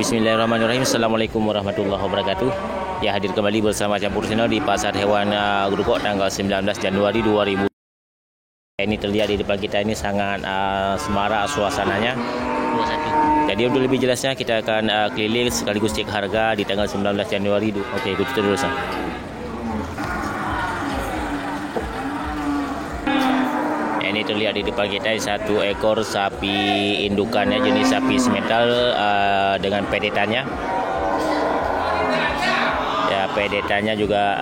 Bismillahirrahmanirrahim. Assalamualaikum warahmatullahi wabarakatuh. Ya, hadir kembali bersama Campur Channel di Pasar Hewan Grogol tanggal 19 Januari 2000. Ini terlihat di depan kita ini sangat semarak suasananya. Jadi untuk lebih jelasnya kita akan keliling sekaligus cek harga di tanggal 19 Januari. Oke, ikut terus. Ini terlihat di depan kita satu ekor sapi indukannya jenis sapi simental dengan pedetannya. Ya, pedetannya juga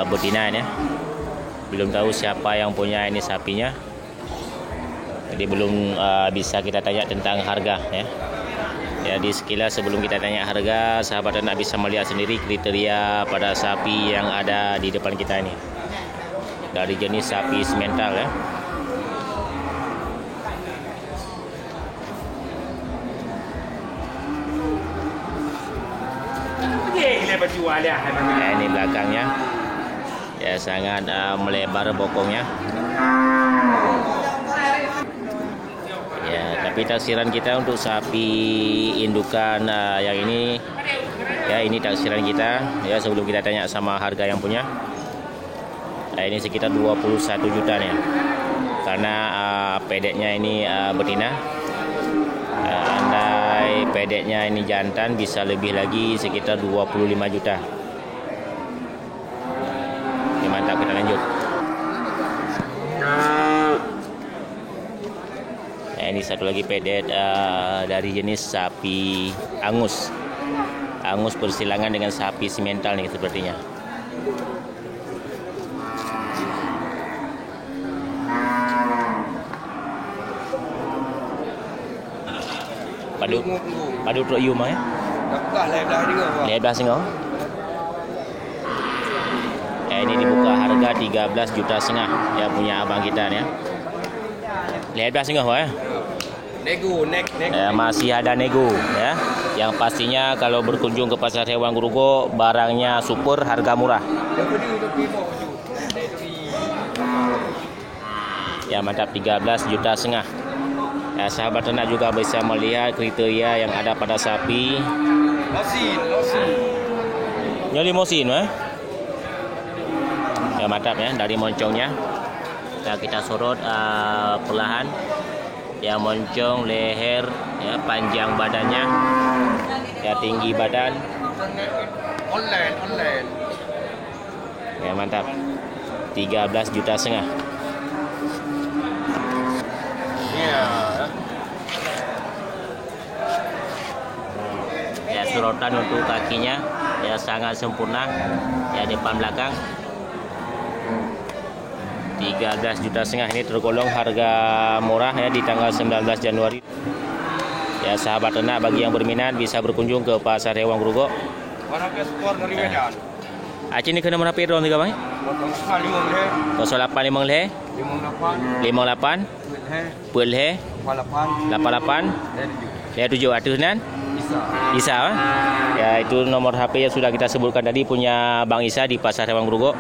betina ini. Belum tahu siapa yang punya ini sapinya. Jadi belum bisa kita tanya tentang harga ya. Jadi sekilas sebelum kita tanya harga, sahabat ternak bisa melihat sendiri kriteria pada sapi yang ada di depan kita ini. Dari jenis sapi simental ya. Ya, ini belakangnya ya sangat melebar bokongnya ya, tapi taksiran kita untuk sapi indukan yang ini ya, ini taksiran kita ya sebelum kita tanya sama harga yang punya. Nah, ini sekitar 21 juta nih karena pedeknya ini betina. Andai pedeknya ini jantan bisa lebih lagi sekitar 25 juta. Ini mantap, kita lanjut. Nah, ini satu lagi pedet dari jenis sapi angus. Angus persilangan dengan sapi simental nih sepertinya. Padu truk you mah ya. Lebar singo. Ya, ini dibuka harga 13,5 juta ya punya abang kita ya. Lebar singo ya. Nego. Ya, masih ada nego ya. Yang pastinya kalau berkunjung ke Pasar Hewan Grogol barangnya super, harga murah. Ya, mantap, 13,5 juta. Ya, sahabat ternak juga bisa melihat kriteria yang ada pada sapi. Nyoli mosin, ya mantap ya dari moncongnya. Nah, kita sorot perlahan. Ya, moncong, leher, ya panjang badannya, ya tinggi badan. Online. Ya mantap, 13,5 juta. Ya, sorotan untuk kakinya ya sangat sempurna ya, depan belakang. 13,5 juta ini tergolong harga murah ya di tanggal 19 Januari. Ya, sahabat ternak bagi yang berminat bisa berkunjung ke Pasar Hewan Grogol. Acing ni kena berapa ron tiga bang? 08 leh 58 88 7 atus nan Isa ya, itu nomor HP yang sudah kita sebutkan tadi punya Bang Isa di Pasar Hewan Grogol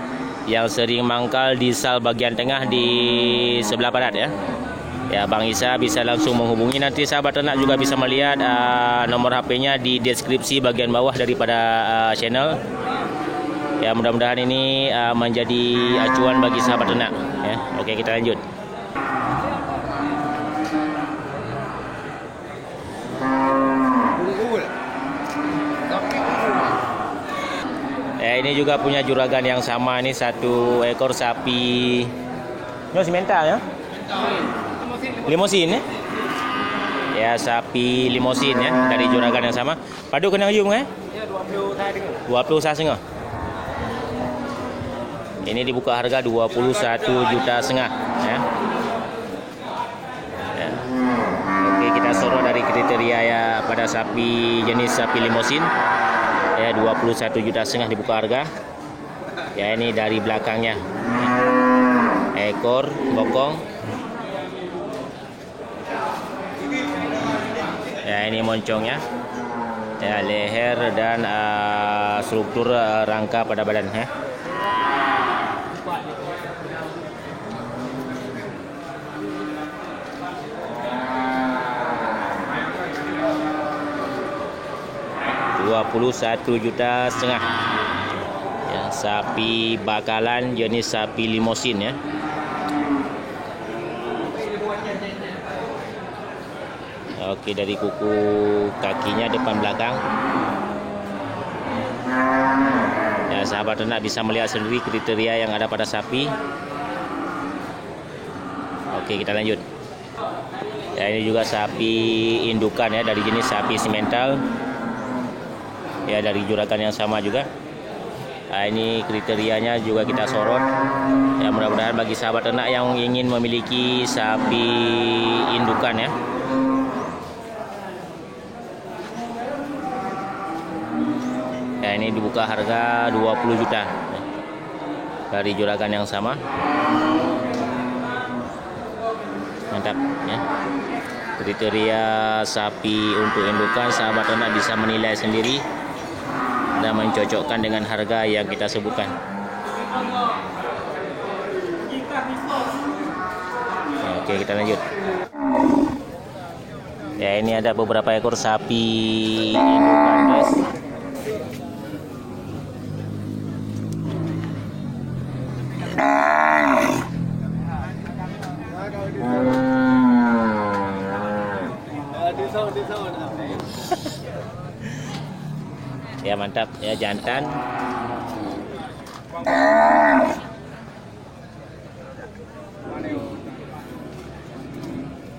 yang sering mangkal di sal bagian tengah di sebelah barat ya. Ya, Bang Isa bisa langsung menghubungi. Nanti sahabat ternak juga bisa melihat nomor HP-nya di deskripsi bagian bawah daripada channel. Ya, mudah-mudahan ini menjadi acuan bagi sahabat ternak ya. Oke, kita lanjut. Ini juga punya juragan yang sama, ini satu ekor sapi simental ya. Limosin ya. Ya, sapi limosin ya dari juragan yang sama. Padu kena yung ya? Ya, 20 saya. Ini dibuka harga 21,5 juta ya. Ya. Oke, kita sorot dari kriteria ya pada sapi jenis sapi limosin. Ya, 21,5 juta dibuka harga. Ya, ini dari belakangnya. Ekor, bokong. Ya, ini moncongnya. Ya, leher dan struktur rangka pada badan ya. 21,5 juta. Ya, sapi bakalan jenis sapi limosin ya. Oke, dari kuku kakinya depan belakang. Ya, sahabat ternak bisa melihat sendiri kriteria yang ada pada sapi. Oke, kita lanjut. Ya, ini juga sapi indukan ya, dari jenis sapi simental. Ya, dari juragan yang sama juga. Nah, ini kriterianya juga kita sorot. Ya, mudah-mudahan bagi sahabat ternak yang ingin memiliki sapi indukan ya. Ya, ini dibuka harga 20 juta dari juragan yang sama. Mantap ya. Kriteria sapi untuk indukan sahabat ternak bisa menilai sendiri dan mencocokkan dengan harga yang kita sebutkan. Oke, kita lanjut. Ya, ini ada beberapa ekor sapi indukan guys. Ya, mantap ya, jantan.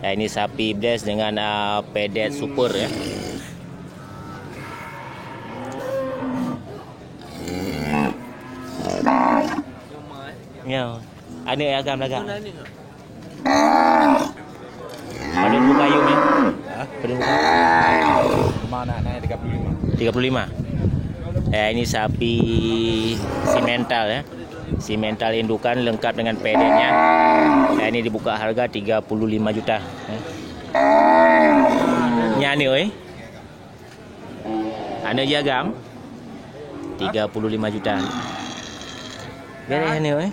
Ya, ini sapi bless dengan pedet super ya. Ya, ini agam lagak. Ada buka kayu ya? Ada buka. Mana naik 35. 35. Ya, ini sapi simental ya. Simental indukan lengkap dengan pedenya. Ya, ini dibuka harga 35 juta. Ya. Nyani oi. Ane jagam 35 juta. Gede ini oi.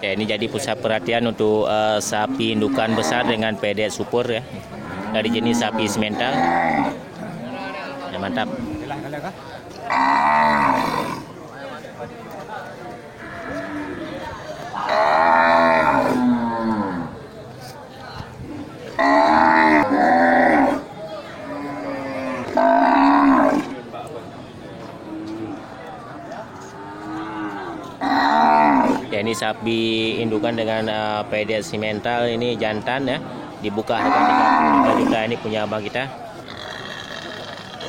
Ya, ini jadi pusat perhatian untuk sapi indukan besar dengan pedet super ya, dari jenis sapi simental. Ya, mantap. Ya, ini sapi indukan dengan pedet simental, ini jantan ya, dibuka harga 35 juta. Ini punya abang kita.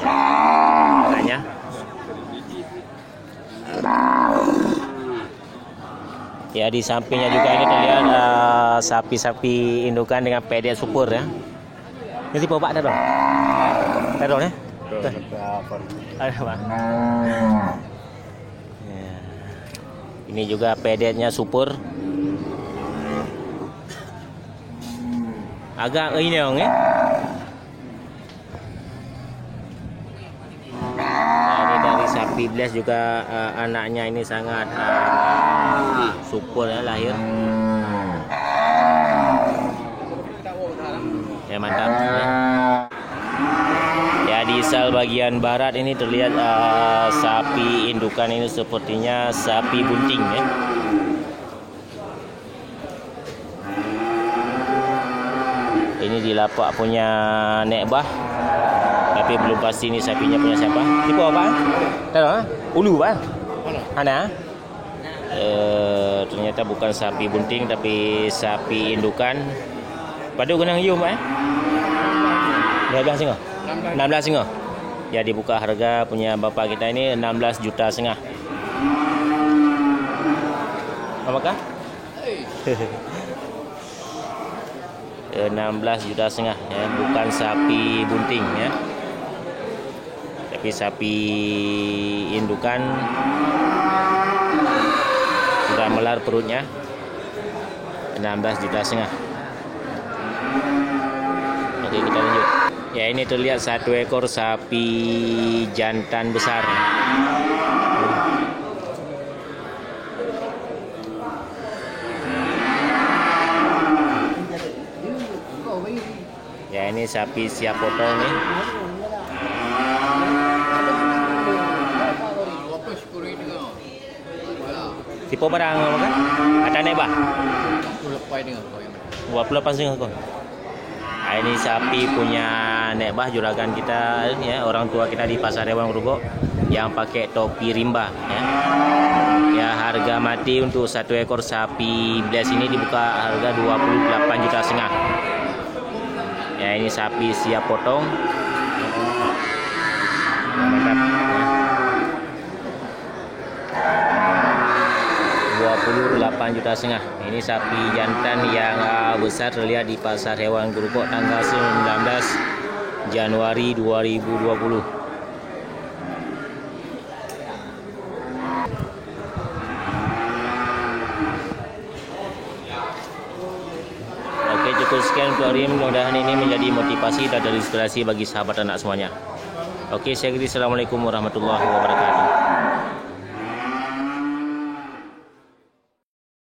Harganya. Ya, di sampingnya juga ini terlihat sapi-sapi indukan dengan pedet super ya. Ini tipe Pak dah dong. Terol ya? Ada Pak. Ini juga pedetnya super. Agak ini dong ya. Nah, ini dari sapi bless juga anaknya ini sangat super ya, lahir. Ya, mantap ya. Ya, di sel bagian barat ini terlihat sapi indukan ini sepertinya sapi bunting ya. Ini di lapak punya Nek Bah, tapi belum pasti ini sapinya punya siapa. Tipe apa? Tahu ah? Ulu Pak? Ana? Ternyata bukan sapi bunting tapi sapi indukan. Pada gunang yum eh? 12 singa. 16 singa. Ya, dibuka harga punya bapak kita ini 16 juta setengah. Apakah? 16 juta setengah ya, bukan sapi bunting ya. Tapi sapi indukan sudah melar perutnya. 16 juta setengah. Oke, kita lanjut. Ya, ini terlihat satu ekor sapi jantan besar. sapi siap potong nih. Tipe barang apa kan? Ada nebah. 28,5 kok. Nah, ini sapi punya nebah juragan kita ya, orang tua kita di Pasar Hewan Grogol yang pakai topi rimba ya. Ya, harga mati untuk satu ekor sapi belas ini dibuka harga 28,5 juta. Ya, ini sapi siap potong. Mantap. Ya. 28,5 juta. Ini sapi jantan yang besar terlihat di Pasar Hewan Grogol tanggal 19 Januari 2020. Oke, cukup sekian untuk hari ini. Mudah-mudahan ini menjadi motivasi dan inspirasi bagi sahabat anak semuanya. Oke, saya kira assalamualaikum warahmatullahi wabarakatuh.